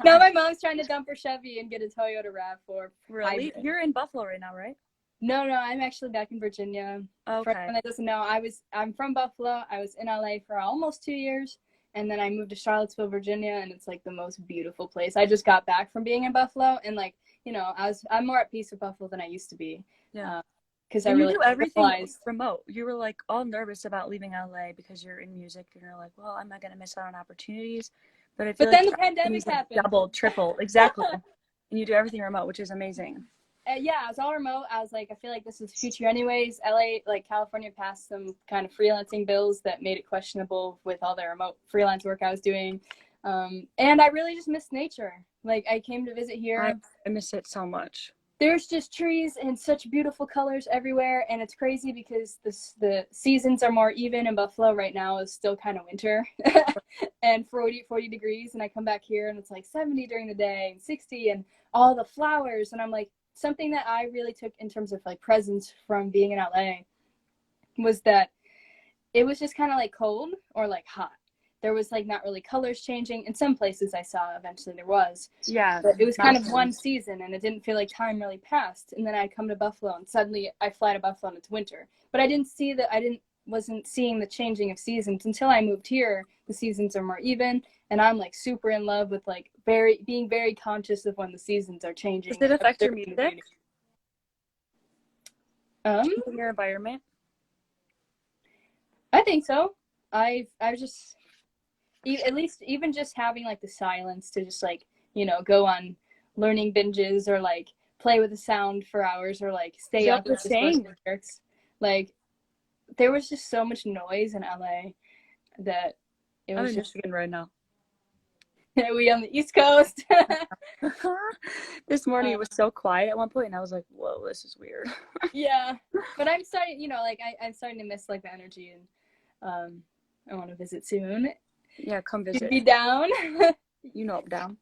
Now my mom's trying to dump her Chevy and get a Toyota RAV4. Really? Hybrid. You're in Buffalo right now, right? No, I'm actually back in Virginia. Okay. For anyone that doesn't know, I'm from Buffalo. I was in LA for almost 2 years, and then I moved to Charlottesville, Virginia, and it's like the most beautiful place. I just got back from being in Buffalo, and like, you know, I'm more at peace with Buffalo than I used to be. Yeah. Because I really do everything remote. You were like all nervous about leaving LA because you're in music, and you're like, well, I'm not gonna miss out on opportunities. But then the pandemic happened. Double, triple, exactly. And you do everything remote, which is amazing. Yeah, I was all remote. I was like, I feel like this is the future anyways. LA, like California passed some kind of freelancing bills that made it questionable with all the remote freelance work I was doing. And I really just missed nature. Like I came to visit here. I miss it so much. There's just trees and such beautiful colors everywhere. And it's crazy because the seasons are more even in Buffalo right now. Is still kind of winter and 40 degrees. And I come back here and it's like 70 during the day and 60 and all the flowers. And I'm like, something that I really took in terms of like presence from being in LA was that it was just kind of like cold or like hot. There was like not really colors changing. In some places I saw eventually there was. Yeah. But it was kind of one season and it didn't feel like time really passed. And then I'd come to Buffalo and suddenly I fly to Buffalo and it's winter. But I wasn't seeing the changing of seasons until I moved here. The seasons are more even, and I'm like super in love with like being very conscious of when the seasons are changing. Does it affect your music? Your environment? I think so. I just at least even just having like the silence to just like, you know, go on learning binges or like play with the sound for hours or like stay up with the lyrics. Like there was just so much noise in LA that it was I'm in Michigan right now. We on the East Coast. This morning it was so quiet at one point and I was like, whoa, this is weird. Yeah. But I'm starting, you know, like I'm starting to miss like the energy, and I want to visit soon. Yeah, come visit. You'd be down. You know I'm down.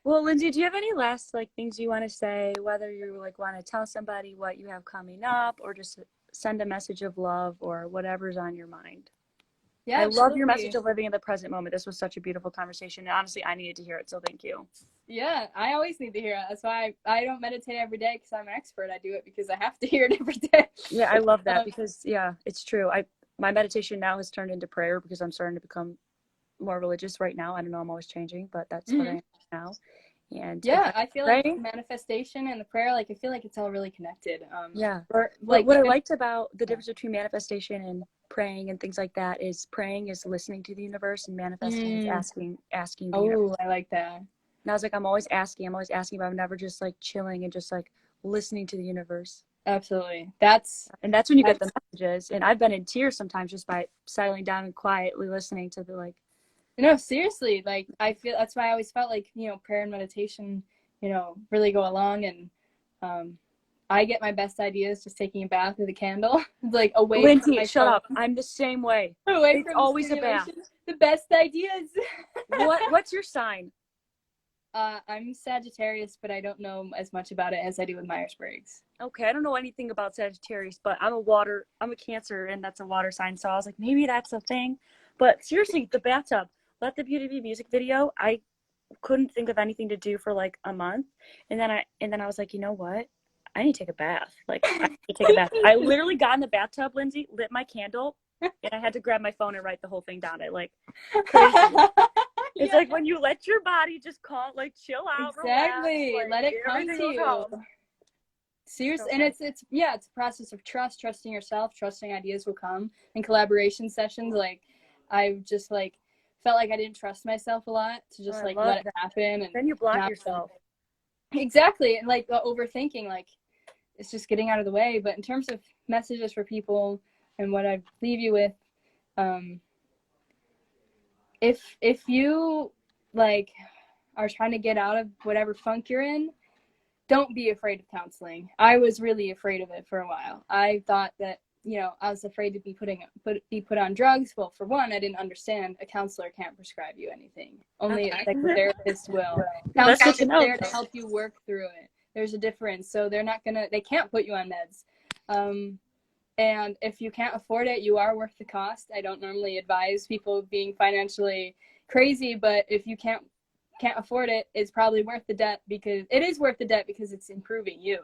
Well, Lindsay, do you have any last like things you want to say, whether you like want to tell somebody what you have coming up or just send a message of love or whatever's on your mind? Yeah, I love your message of living in the present moment. This was such a beautiful conversation. And honestly, I needed to hear it, so thank you. Yeah, I always need to hear it. That's why I don't meditate every day because I'm an expert. I do it because I have to hear it every day. Yeah, I love that because, yeah, it's true. My meditation now has turned into prayer because I'm starting to become more religious right now. I don't know, I'm always changing, but that's what I am now. And yeah, I feel like manifestation and the prayer, like I feel like it's all really connected. Yeah. Like what I liked about the difference between manifestation and praying and things like that is praying is listening to the universe and manifesting is asking the universe. I like that. And I was like, I'm always asking, but I'm never just like chilling and just like listening to the universe. Absolutely. And that's when you get the messages. And I've been in tears sometimes just by settling down and quietly listening to the like. No, seriously. Like, I feel that's why I always felt like, you know, prayer and meditation, you know, really go along. And I get my best ideas just taking a bath with a candle. Like, away Lynzy, from my shut phone. up. I'm the same way. Away it's from always a bath. The best ideas. What's your sign? I'm Sagittarius, but I don't know as much about it as I do with Myers-Briggs. Okay, I don't know anything about Sagittarius, but I'm a Cancer, and that's a water sign. So I was like, maybe that's a thing. But seriously, the bathtub, Let the Beauty Be music video, I couldn't think of anything to do for like a month. And then I was like, you know what? I need to take a bath. Like, I need to take a bath. I literally got in the bathtub, Lynzy, lit my candle, and I had to grab my phone and write the whole thing down. It like crazy. It's like when you let your body just chill out. Exactly. Relax, let it come to you. Seriously, and it's a process of trusting yourself, trusting ideas will come. In collaboration sessions, like I just like felt like I didn't trust myself a lot to just let it happen, and then you block yourself. Exactly, and like the overthinking, like it's just getting out of the way. But in terms of messages for people and what I leave you with, if you like are trying to get out of whatever funk you're in, don't be afraid of counseling. I was really afraid of it for a while. I thought that, you know, I was afraid to be put on drugs. Well, for one, I didn't understand a counselor can't prescribe you anything. Only a psychotherapist will. Counselors are there to help you work through it. There's a difference. So they can't put you on meds. And if you can't afford it, you are worth the cost. I don't normally advise people being financially crazy, but if you can't afford it, it's probably worth the debt, because it is worth the debt because it's improving you.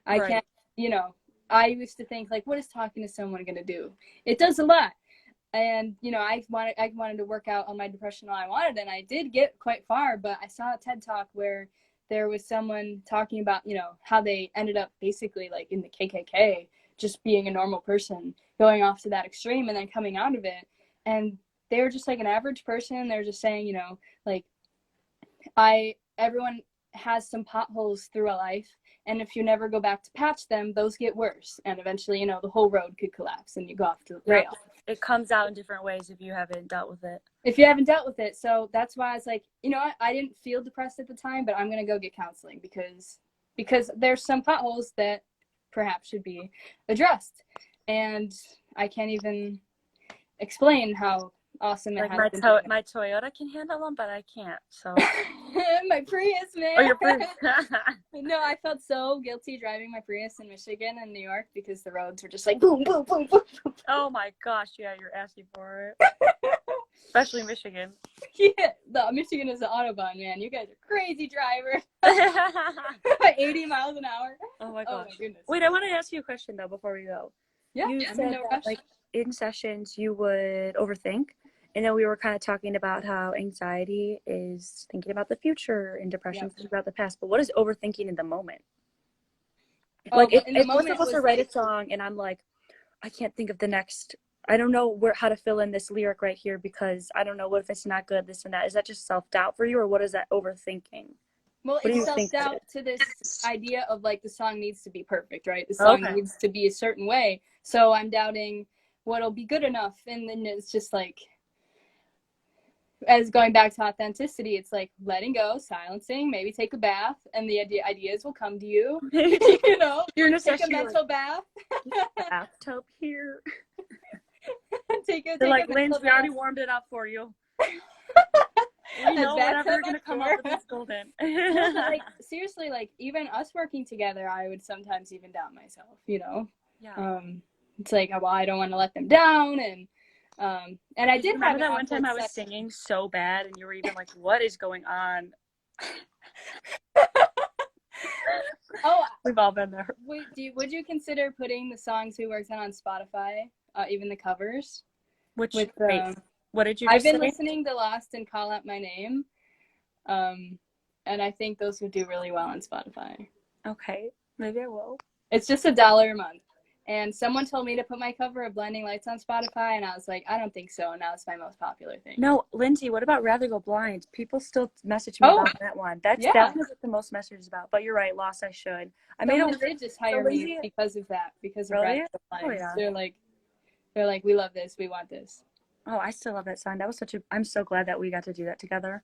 I can't, you know, I used to think like, what is talking to someone going to do? It does a lot. And, you know, I wanted to work out on my depression all I wanted, and I did get quite far, but I saw a TED Talk where there was someone talking about, you know, how they ended up basically like in the KKK, just being a normal person, going off to that extreme and then coming out of it. And they were just like an average person. They're just saying, you know, like, everyone has some potholes through a life, and if you never go back to patch them, those get worse, and eventually, you know, the whole road could collapse and you go off to the rail. It comes out in different ways if you haven't dealt with it. So that's why I was like, you know, I didn't feel depressed at the time, but I'm gonna go get counseling because there's some potholes that perhaps should be addressed, and I can't even explain how awesome it has been. My Toyota can handle them, but I can't. So my Prius, man. Oh, your Prius. No, I felt so guilty driving my Prius in Michigan and New York because the roads were just like boom, boom, boom, boom. Oh my gosh, yeah, you're asking for it. Especially Michigan. Yeah, Michigan is the Autobahn, man. You guys are crazy drivers. 80 miles an hour. Oh my gosh. Oh my goodness. Wait, I want to ask you a question though before we go. Yeah. You said that, like, in sessions you would overthink, and then we were kind of talking about how anxiety is thinking about the future and depression is thinking about the past. But what is overthinking in the moment? Like, if we're supposed to write a song and I'm like, I can't think of the next, I don't know how to fill in this lyric right here because I don't know, what if it's not good, this and that. Is that just self-doubt for you, or what is that overthinking? Well, it's self-doubt to this idea of like the song needs to be perfect, right? The song needs to be a certain way. So I'm doubting what'll be good enough. And then it's just like, as going back to authenticity, it's like letting go, silencing, maybe take a bath, and the ideas will come to you. You know, you're in a take a mental bath. Bathtub here. take a Lynz, we already warmed it up for you. We know whatever you're gonna come up with is golden. Like, seriously, like even us working together, I would sometimes even doubt myself. You know. Yeah. It's like, well, I don't want to let them down, and I did remember that one time I was singing so bad, and you were even like, "What is going on?" Oh, we've all been there. Would you consider putting the songs we worked on Spotify, even the covers? What did you? I've been listening to Lost and Call Out My Name, and I think those would do really well on Spotify. Okay, maybe I will. It's just $1 a month. And someone told me to put my cover of Blinding Lights on Spotify, and I was like, I don't think so. And now it's my most popular thing. No, Lindsay, what about Rather Go Blind? People still message me about that one. That one was the most messages about. But you're right, Lost I Should. Someone did just hire me because of that, because of Rather Go Blind. Oh, yeah. They're like, we love this, we want this. Oh, I still love that song. That was I'm so glad that we got to do that together.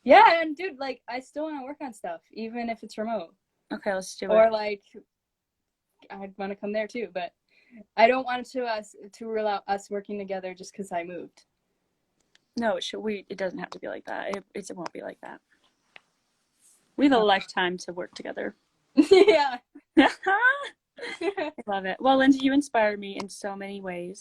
Yeah, and dude, like, I still want to work on stuff, even if it's remote. Okay, let's do it. Or like, I'd want to come there too, but I don't want to rule out us working together just because I moved. No, it doesn't have to be like that. It won't be like that. We have a lifetime to work together. Yeah. I love it. Well, Lindsay, you inspired me in so many ways.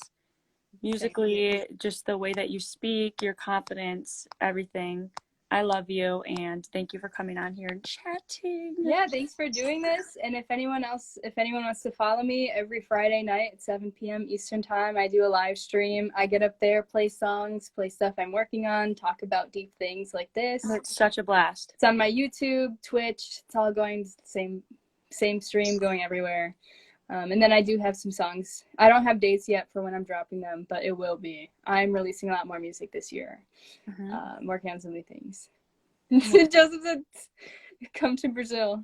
Musically, just the way that you speak, your confidence, everything. I love you, and thank you for coming on here and chatting. Yeah, thanks for doing this. And if anyone wants to follow me, every Friday night at 7 p.m. Eastern time, I do a live stream. I get up there, play songs, play stuff I'm working on, talk about deep things like this. It's such a blast. It's on my YouTube, Twitch. It's all going same stream, going everywhere. And then I do have some songs. I don't have dates yet for when I'm dropping them, but it will be. I'm releasing a lot more music this year. I'm working on some new things. Joseph said, come to Brazil.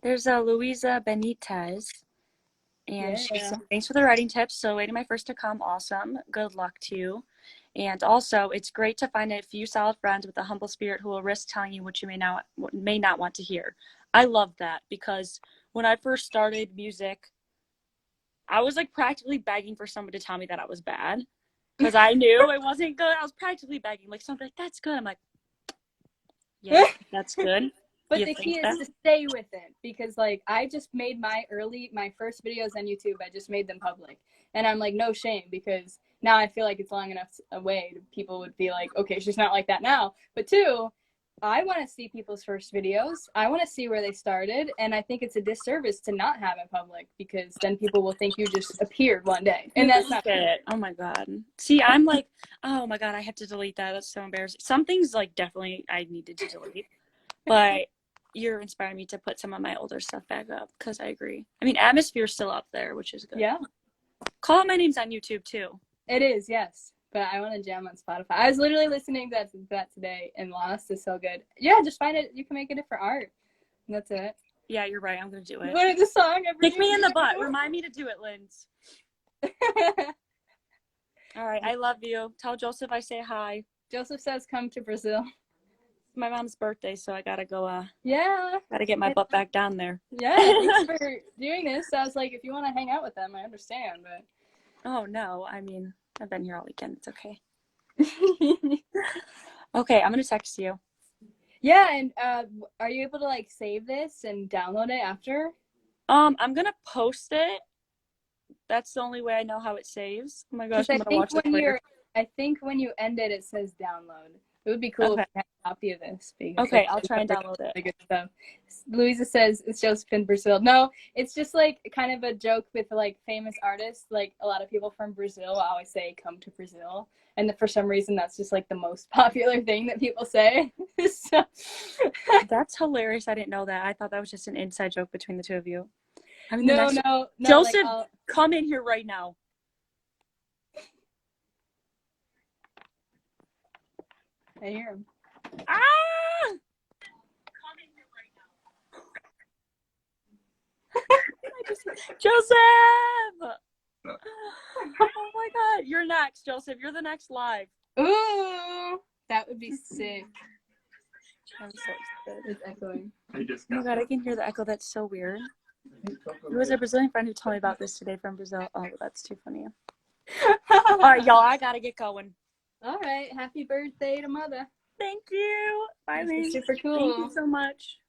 There's Luisa Benitez. And she said, thanks for the writing tips. So waiting my first to come. Awesome. Good luck to you. And also, it's great to find a few solid friends with a humble spirit who will risk telling you what you may not want to hear. I love that, because when I first started music, I was like practically begging for someone to tell me that I was bad, because I knew it wasn't good. I was practically begging, like, something like, that's good. I'm like, yeah, that's good. But the key is to stay with it, because like I just made my first videos on YouTube. I just made them public, and I'm like, no shame, because now I feel like it's long enough away. People would be like, okay, she's not like that now. But two, I want to see people's first videos. I want to see where they started. And I think it's a disservice to not have it public, because then people will think you just appeared one day. And that's not it. Oh my God. See, I'm like, oh my God, I have to delete that. That's so embarrassing. Some things like definitely I needed to delete. But you're inspiring me to put some of my older stuff back up, because I agree. I mean, Atmosphere's still up there, which is good. Yeah. Call Out My Name's on YouTube too. It is, yes. But I want to jam on Spotify. I was literally listening to that today, and Lost is so good. Yeah, just find it. You can make it for art. And that's it. Yeah, you're right. I'm going to do it. What is the song? Kick me in the butt. Remind me to do it, Lynz. All right. I love you. Tell Joseph I say hi. Joseph says come to Brazil. My mom's birthday, so I got to go. Yeah. Got to get my butt back down there. Yeah, thanks for doing this. I was like, if you want to hang out with them, I understand. But oh, no. I mean, I've been here all weekend. It's okay. Okay, I'm going to text you. Yeah, and are you able to like save this and download it after? I'm going to post it. That's the only way I know how it saves. Oh my gosh, I'm going to watch it later. I think when you end it, it says download. It would be cool if you had a copy of this. Okay, I'll try and download it. Good stuff. Louisa says it's Joseph in Brazil. No, it's just like kind of a joke with like famous artists. Like a lot of people from Brazil always say come to Brazil. And for some reason, that's just like the most popular thing that people say. So. That's hilarious. I didn't know that. I thought that was just an inside joke between the two of you. I mean, no. Joseph, like, come in here right now. I hear him. Ah! Joseph! Oh my God, you're next, Joseph. You're the next live. Ooh, that would be sick. I'm so excited. It's echoing. Oh my God, I can hear the echo. That's so weird. There was a Brazilian friend who told me about this today from Brazil. Oh, that's too funny. All right, y'all, I gotta get going. All right, happy birthday to Mother. Thank you. Bye, Lynz. Super cool. Thank you so much.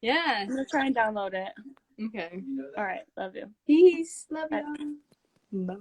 Yeah. I'm gonna try and download it. Okay. All right, love you. Peace. Love you. Bye.